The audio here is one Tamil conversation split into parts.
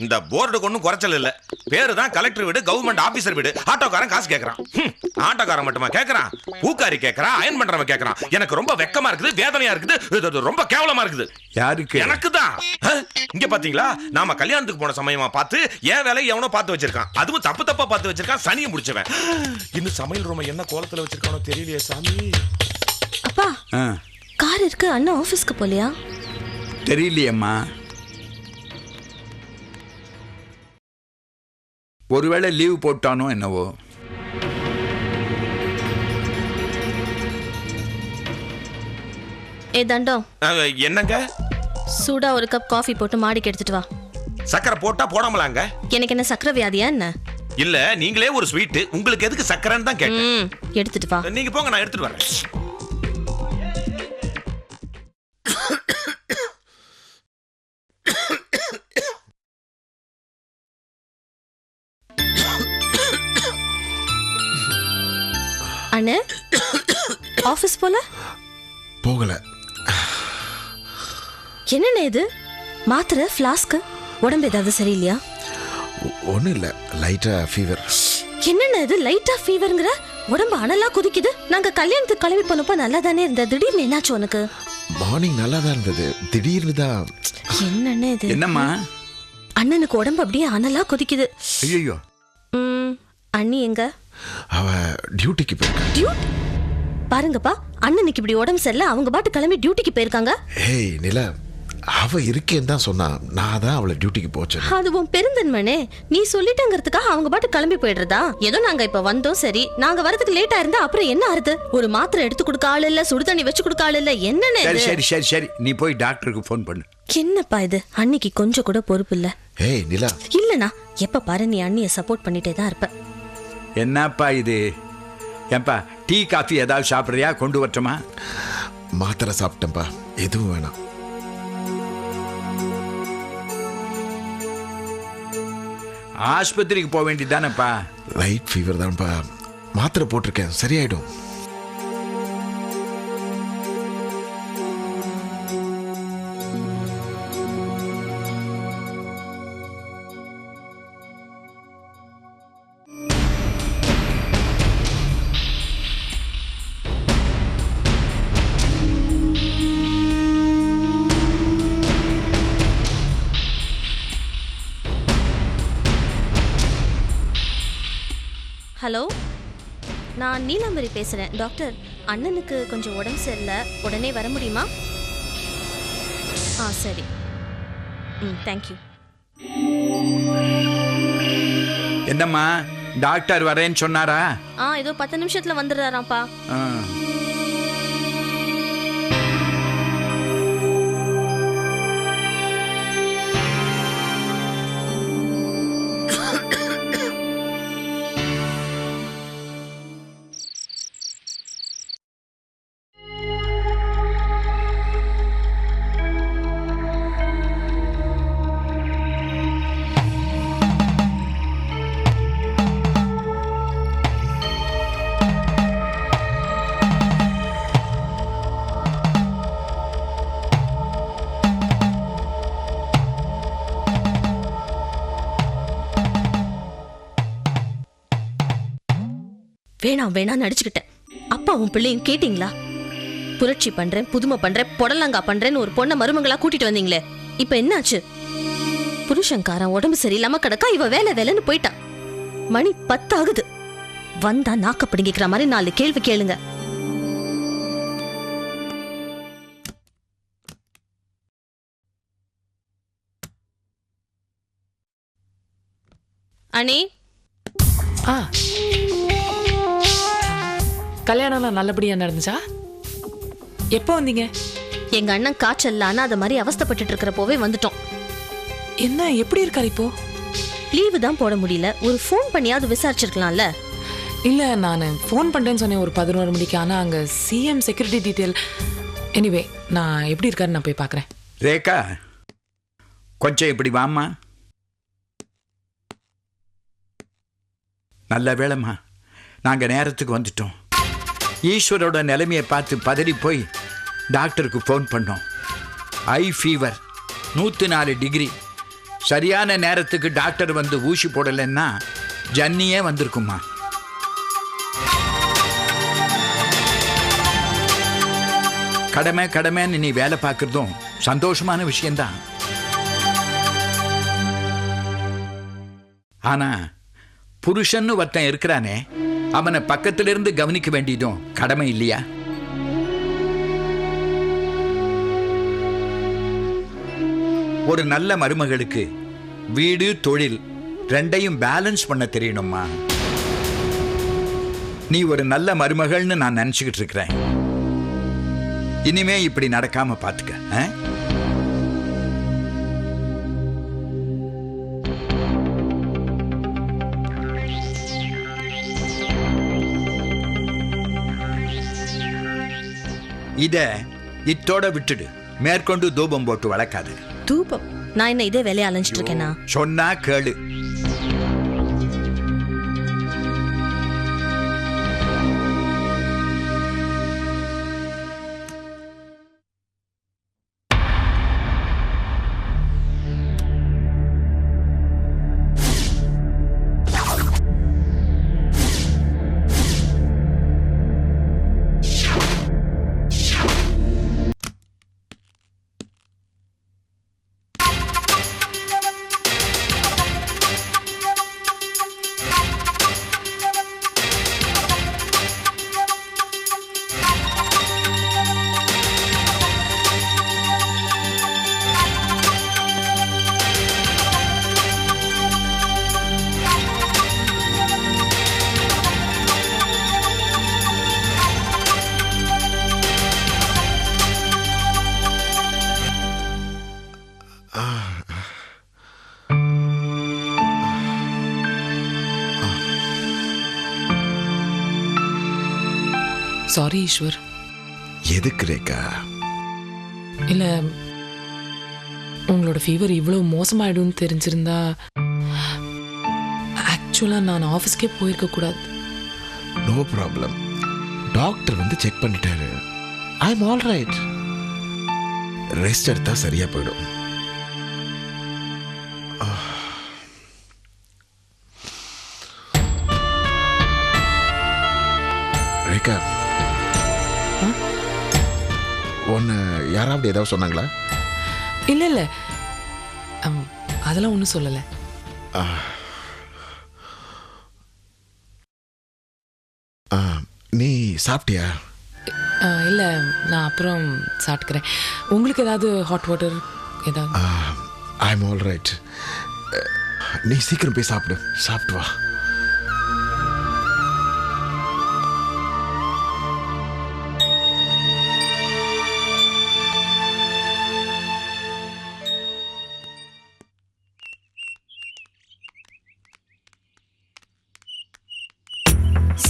இந்த போர்டுக்கு ஒன்றும் குறைச்சல் இல்ல. பேரு தான் கலெக்டர் வீடு, கவர்மெண்ட் ஆபீசர் வீடு. ஆட்டோக்காரன் காசு கேட்கறான். ஆட்டோக்காரன் மட்டுமா கேட்கறான், பூக்காரி கேட்கறான், அயன் பண்றவன் கேட்கறான். எனக்கு ரொம்ப வெக்கமா இருக்குது, வேதனையா இருக்குது, இது ரொம்ப கேவலமா இருக்குது. யாருக்கு? எனக்கு தான். இங்க பாத்தீங்களா, நாம கல்யாணத்துக்கு போன சமயமா பார்த்து ஏன் வேலையை எவனோ பார்த்து வச்சிருக்கான். அதுவும் தப்பா பார்த்து வச்சிருக்கான். சனியை முடிச்சவன். இன்னும் சமையல் ரூம் என்ன கோலத்துல வச்சிருக்கானோ தெரியலையே சாமி. அப்பா, கார் இருக்கு. அண்ணா ஆபீஸ்க்கு போலியா? தெரியலையம்மா. ஒருவேளை லீவ் போட்டானோ என்னவோ. ஏ தண்டம், என்னங்க? சூடா ஒரு கப் காஃபி போட்டு மாடிக்கு எடுத்துட்டு வா. சக்கரை போட்டா போடாமலாங்க? எனக்கு என்ன சக்கரை வியாதியா என்ன? இல்ல, நீங்களே ஒரு ஸ்வீட், உங்களுக்கு எதுக்கு சக்கரைன்னு தான் கேட்டேன். எடுத்துட்டு வா. நீங்க போங்க, நான் எடுத்துட்டு வரேன். அண்ணே, ஆபீஸ் போகல. என்னண்ணே இது? மாத்திரை, ஃப்ளாஸ்க், உடம்பு ஏதாவது சரியில்லையா? ஒன்றும் இல்லை, லைட்டாக ஃபீவர். என்னண்ணே இது லைட்டா ஃபீவருங்கிற? உடம்பு அனலா குதிக்குது. நாங்க கல்யாணத்துக்கு கிளம்பி போனப்போ நல்லா தானே இருந்த, திடீர்னு என்னாச்சு உனக்கு? மார்னிங் நல்லா தான் இருந்தது, திடீர்னு தான். என்னண்ணே இது? என்னம்மா? அண்ணனுக்கு உடம்பு அப்படியே அனலா கொதிக்குது. ஐயோ. அண்ணி எங்க? அவ டியூட்டிக்கு போயிருக்கா. டியூட்டி? பாருங்கப்பா, அண்ணனுக்கு இப்படி உடம்பு சரியில்லை, அவங்க பாட்டு கிளம்பி டியூட்டிக்கு போயிருக்காங்க. ஹேய் நிலா, அவ இருக்கேன்னு தான் சொன்னா. நான் தான் அவளை டியூட்டிக்கு போச்சேன். அது உன் பெருந்தன்மனே. நீ சொல்லிட்டங்கிறதுக்காக அவங்க பாட்டு கிளம்பி போயிடுறதா? ஏதோ நாங்க இப்ப வந்தோம், சரி. நாங்க வரதுக்கு லேட்டா இருந்தா அப்புறம் என்ன ஆறுது? ஒரு மாத்திரை எடுத்து கொடுக்க ஆள் இல்ல, சுடு தண்ணி வச்சு கொடுக்க ஆள் இல்ல. என்னன்னு? சரி சரி சரி, நீ போய் டாக்டருக்கு ஃபோன் பண்ணு. என்னப்பா இது? அன்னைக்கு கொஞ்சம் கூட பொறுப்பு இல்ல. ஹேய் நிலா. இல்லனா எப்ப பாரு நீ அண்ணிய சப்போர்ட் பண்ணிட்டே தான் இருப்ப. என்னப்பா இது? ஏன்பா, டீ காஃபி ஏதாவது சாப்பிட்றியா? கொண்டு வரட்டுமா? மாத்திரை சாப்பிட்டேன்ப்பா, எதுவும் வேணாம். ஆஸ்பத்திரிக்கு போக வேண்டியதானப்பா? லைட் ஃபீவர் தான்ப்பா, மாத்திரை போட்டிருக்கேன், சரியாயிடும். ஹலோ, நான் நீலாம்பரி பேசுறேன். டாக்டர், அண்ணனுக்கு கொஞ்சம் உடம்பு சரியில்லை, உடனே வர முடியுமா? சரி. தேங்க்யூ. என்னம்மா, டாக்டர் வரேன்னு சொன்னாரா? ஏதோ 10 நிமிஷத்துல வந்துடுறாராம்ப்பா. வேணாம் நடிச்சுக்கிட்டேன். அப்பா உன் பிள்ளையும் கேட்டீங்களா? புரட்சி பண்றேன், புதுமை பண்றேன், பொடலங்கா பண்றேன்னு ஒரு பொண்ணை மருமங்களா கூட்டிட்டு வந்தீங்களே, இப்ப என்னாச்சு? புருஷன்காரன் உடம்பு சரியில்லாம கிடக்கா, இவ வேலைன்னு போயிட்டா. மணி 10 ஆகுது. வந்தா நாக்க பிடிங்கிக்கிற மாதிரி 4 கேள்வி கேளுங்க. அண்ணி, கல்யாணம்லாம் நல்லபடியா நடந்துச்சா? எப்போ வந்தீங்க? எங்க அண்ணன் காய்ச்சல் அனாத மாதிரி அவஸ்தைப்பட்டு இருக்கிறப்போவே வந்துட்டோம். என்ன, எப்படி இருக்காரு இப்போ? லீவு தான் போட முடியல. ஒரு ஃபோன் பண்ணியாவது விசாரிச்சிருக்கலாம்ல. இல்ல, நான் ஃபோன் பண்றேன்னு சொன்னேன் ஒரு 11 மணிக்கு. ஆனா அங்க சிஎம் செக்யூரிட்டி டீடைல். எனிவே, நான் எப்படி இருக்காரு நான் போய் பார்க்கறேன். ரேகா, கொஞ்சம் இப்படி வாம்மா. நல்ல வேளைம்மா, நாங்க நேரத்துக்கு வந்துட்டோம். ஈஸ்வரோட நிலைமையை பார்த்து பதறி போய் டாக்டருக்கு ஃபோன் பண்ணோம். ஐ ஃபீவர் 104 டிகிரி. சரியான நேரத்துக்கு டாக்டர் வந்து ஊசி போடலைன்னா ஜன்னியே வந்திருக்குமா. கடமை கடமைன்னு நீ வேலை பார்க்கறதும் சந்தோஷமான விஷயம்தான். ஆனா புருஷன்னு ஒருத்தன் இருக்கிறானே, அவனை பக்கத்திலிருந்து கவனிக்க வேண்டியதும் கடமை இல்லையா? ஒரு நல்ல மருமகளுக்கு வீடு தொழில் ரெண்டையும் பேலன்ஸ் பண்ண தெரியணுமா. நீ ஒரு நல்ல மருமகள்னு நான் நினைச்சுக்கிட்டு இருக்கிறேன். இனிமே இப்படி நடக்காம பாத்துக்க. இத இத்தோட விட்டுடு. மேற்கொண்டு தூபம் போட்டு வளர்க்காது. தூபம்? நான் என்ன இதே வேலையை அலைஞ்சிட்டு இருக்கேனா? சொன்னா கேளு. சாரி ஈஸ்வர். எதுக்கு ரேகா? இல்ல, உங்களோட ஃபீவர் இவ்வளவு மோசமாயிடும்னு தெரிஞ்சிருந்தா ஆக்சுவலா நான் ஆஃபீஸ்க்கே போயிருக்க கூடாது. No problem. டாக்டர் வந்து செக் பண்ணிட்டாரு. I am all right. Rest எடுத்தா சரியா போயிடும். ரேகா, ஒன்று யாராவது ஏதாவது சொன்னாங்களா? இல்ல இல்ல, அதெல்லாம் ஒன்றும் சொல்லலை. நீ சாப்பிட்டியா? இல்ல, நான் அப்புறம் சாப்பிட்டுக்கிறேன். உங்களுக்கு ஏதாவது ஹாட் வாட்டர் ஏதாவது? ஐ எம் ஆல் ரைட். நீ சீக்கிரம் போய் சாப்பிடு. சாப்பிட்டு வா.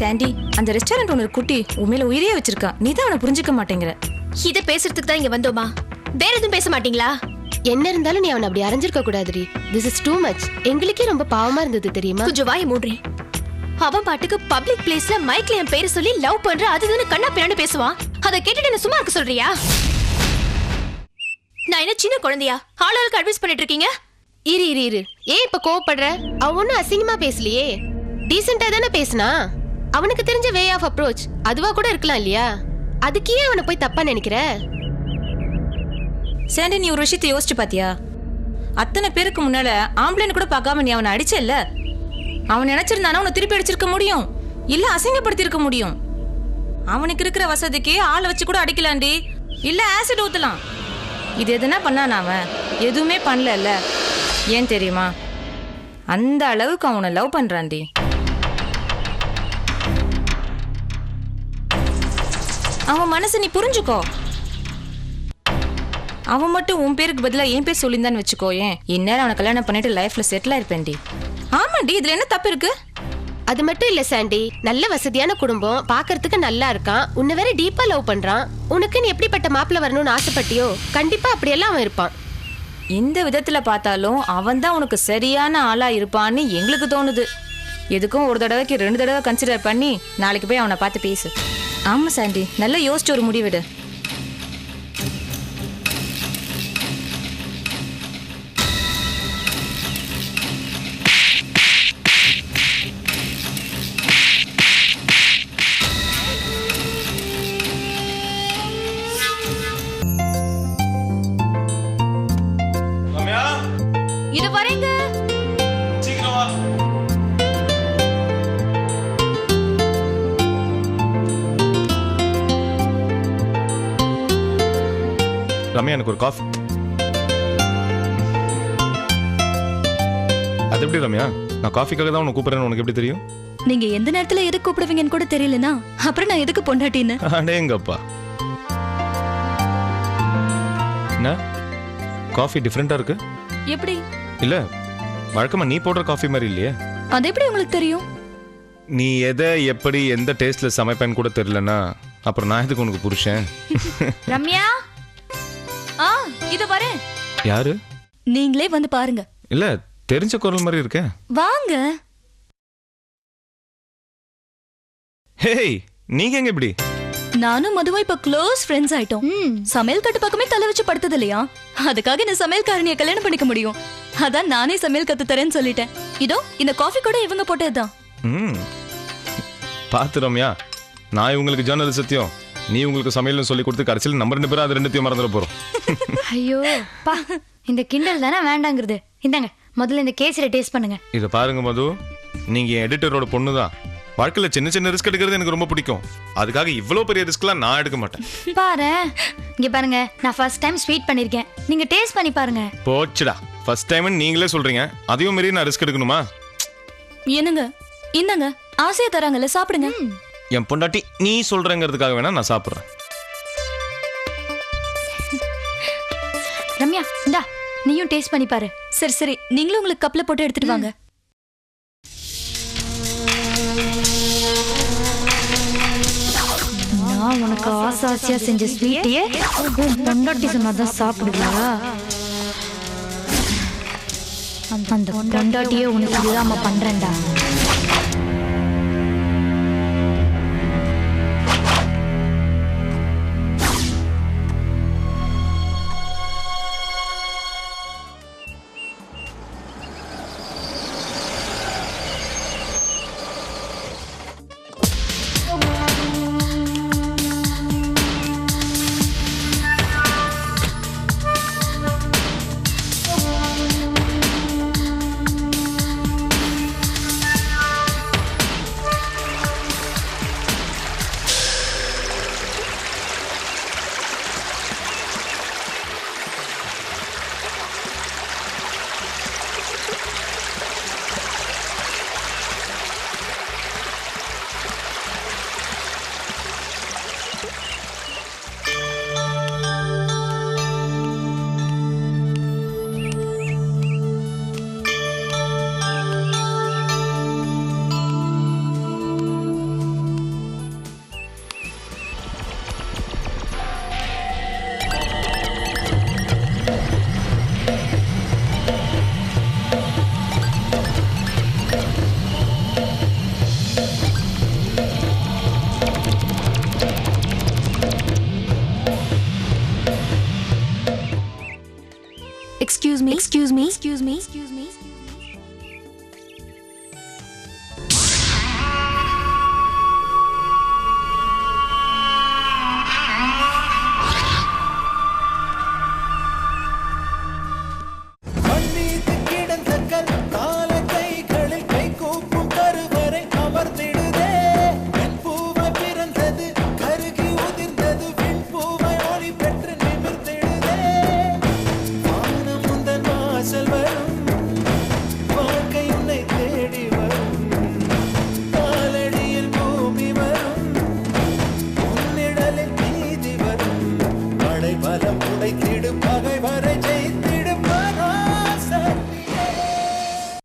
சாண்டி, அந்த ரெஸ்டாரண்ட் ஒன்று குட்டி உண்மையில உயிரே வச்சிருக்கான். நீ தான் அவனை புரிஞ்சுக்க மாட்டேங்கிற. இதை பேசுறதுக்கு தான் இங்க வந்தோமா? வேற எதுவும் பேச மாட்டீங்களா? என்ன இருந்தாலும் நீ அவனை அப்படி அரைஞ்சிருக்க கூடாதுடி. This is too much. எங்களுக்கே ரொம்ப பாவமா இருந்தது தெரியுமா? கொஞ்சம் வாயை மூடுறே. அவன் பாட்டுக்கு பப்ளிக் பிளேஸ்ல மைக்ல என் பேரை சொல்லி லவ் பண்ற அதுன்னு கண்ணா பின்னாடி பேசுவான். அதை கேட்டுட்டு என்ன சும்மா இருக்க சொல்றியா? நான் என்ன சின்ன குழந்தையா? ஆளுக்கு அட்வைஸ் பண்ணிட்டு இருக்கீங்க? இரு இரு இரு, ஏன் இப்ப கோவப்படுற? அவன் ஒன்னும் அசிங்கமா பேசலையே, டீசெண்டா தானே பேசினா. அவனுக்கு தெரிஞ்ச வே ஆஃப் அப்ரோச் அதுவா கூட இருக்கலாம் இல்லையா? அதுக்கு ஏன் அவனை போய் தப்பா நினைக்கிற? சாண்டி, நீ ஒரு விஷயத்தை யோசிச்சு பாத்தியா? அத்தனை பேருக்கு முன்னால ஆம்பளைன்னு கூட பார்க்காம நீ அவனை அடிச்சல்ல. அவன் நினைச்சிருந்தானா உன்னை திருப்பி அடிச்சிருக்க முடியும், இல்ல அசிங்கப்படுத்தி இருக்க முடியும். அவனுக்கு இருக்கிற வசதிக்கு ஆளை வச்சு கூட அடிக்கலாண்டி, இல்ல ஆசிட் ஊத்தலாம். இது எதுனா பண்ணானா? அவன் எதுவுமே பண்ணல. ஏன் தெரியுமா? அந்த அளவுக்கு அவனை லவ் பண்றான்டி. அவன் மனசை நீ புரிஞ்சுக்கோ. அவன் மட்டும் உன் பேருக்கு பதிலா என் பேர் சொல்லியிருந்தான்னு வச்சுக்கோ, ஏன் இந்நேரம் அவனை கல்யாணம் பண்ணிட்டு லைஃப்ல செட்டில் ஆயிருப்பேன்டி. ஆமாண்டி, இதுல என்ன தப்பு இருக்கு? அது மட்டும் இல்ல சாண்டி, நல்ல வசதியான குடும்பம், பாக்குறதுக்கு நல்லா இருக்கான், உன்னை வேற டீப்பா லவ் பண்றான். உனக்கு நீ எப்படிப்பட்ட மாப்பிள்ள வரணும்னு ஆசைப்பட்டியோ கண்டிப்பா அப்படியெல்லாம் அவன் இருப்பான். எந்த விதத்துல பார்த்தாலும் அவன் தான் உனக்கு சரியான ஆளா இருப்பான்னு எங்களுக்கு தோணுது. எதுக்கும் ஒரு தடவைக்கு 2 தடவை கன்சிடர் பண்ணி நாளைக்கு போய் அவனை பார்த்து பேசு. ஆமா சாண்டி, நல்லா யோசிச்சு ஒரு முடிவெடு. இது வரேங்க. சீக்கிரம் வா. ரம்யா எனக்கு ஒரு காஃபி. அது எப்படி ரம்யா, நான் காஃபிக்காக தான் உன்னை கூப்பிடுறேன்னு உனக்கு எப்படி தெரியும்? நீங்க எந்த நேரத்துல எதுக்கு கூப்பிடுவீங்கன்னு கூட தெரியலனா அப்புறம் நான் எதுக்கு பொண்டாட்டின்னு? அடேங்கப்பா. என்ன காஃபி டிஃப்ரெண்டா இருக்கு? எப்படி? இல்ல வழக்கமா நீ போடுற காஃபி மாதிரி இல்லையே. அது எப்படி உங்களுக்கு தெரியும்? நீ எதை எப்படி எந்த டேஸ்ட்ல சமைப்பேன்னு கூட தெரியலனா அப்புறம் நான் எதுக்கு உனக்கு புருஷன்? ரம்யா, இது வரேன். யாரு? நீங்களே வந்து பாருங்க. இல்ல தெரிஞ்ச குரல் மாதிரி இருக்கே. வாங்க. ஹேய், நீங்க எங்க இப்படி? நானும் மதுவும் இப்ப க்ளோஸ் ஃப்ரெண்ட்ஸ் ஆயிட்டோம். சமையல் கட்டு பக்கமே தலை வச்சு படுத்தது இல்லையா? அதுக்காக இந்த சமையல்காரனிய கல்யாணம் பண்ணிக்க முடியும். அதான் நானே சமையல் கத்து தரேன்னு சொல்லிட்டேன். இதோ இந்த காஃபி கூட இவங்க போட்டதுதான். பாத்து ரம்யா, நான் இவங்களுக்கு ஜன்னல் சத்தியம், நீ உங்களுக்கு சமையல்னு சொல்லி கொடுத்து கடைசியில் நம்ம 2 பேரும் அது 2த்தையும் மறந்துட போறோம். ஐயோ பா, இந்த கிண்டல் தானே வேண்டாங்கிறது. இந்தாங்க முதல்ல இந்த கேசரி டேஸ்ட் பண்ணுங்க. இதை பாருங்க மது, நீங்க எடிட்டரோட பொண்ணு தான். வாழ்க்கையில சின்ன சின்ன ரிஸ்க் எடுக்கிறது எனக்கு ரொம்ப பிடிக்கும். அதுக்காக இவ்வளவு பெரிய ரிஸ்க்லாம் நான் எடுக்க மாட்டேன். பாரு இங்க பாருங்க, நான் ஃபர்ஸ்ட் டைம் ஸ்வீட் பண்ணிருக்கேன். நீங்க டேஸ்ட் பண்ணி பாருங்க. போச்சுடா, ஃபர்ஸ்ட் டைம் நீங்களே சொல்றீங்க, அதையும் மீறி நான் ரிஸ்க் எடுக்கணுமா? என்னங்க, இந்தாங்க ஆசையா தராங்கல்ல, சாப்பிடுங்க. என் பொண்டாட்டி நீ சொல்றங்கிறதுக்காக வேணா நான் சாப்பிடுறேன். ரம்யா இந்தா, நீயும் டேஸ்ட் பண்ணி பாரு. சரி சரி, நீங்களும் உங்களுக்கு கப்ல போட்டு எடுத்துட்டு வாங்க. நான் உனக்கு ஆசையா செஞ்ச ஸ்வீட்டையே பொண்டாட்டி சொன்னாதான் சாப்பிடுவியா? அந்த பொண்டாட்டியே உனக்கு இல்லாம பண்றேன்டா. Excuse me.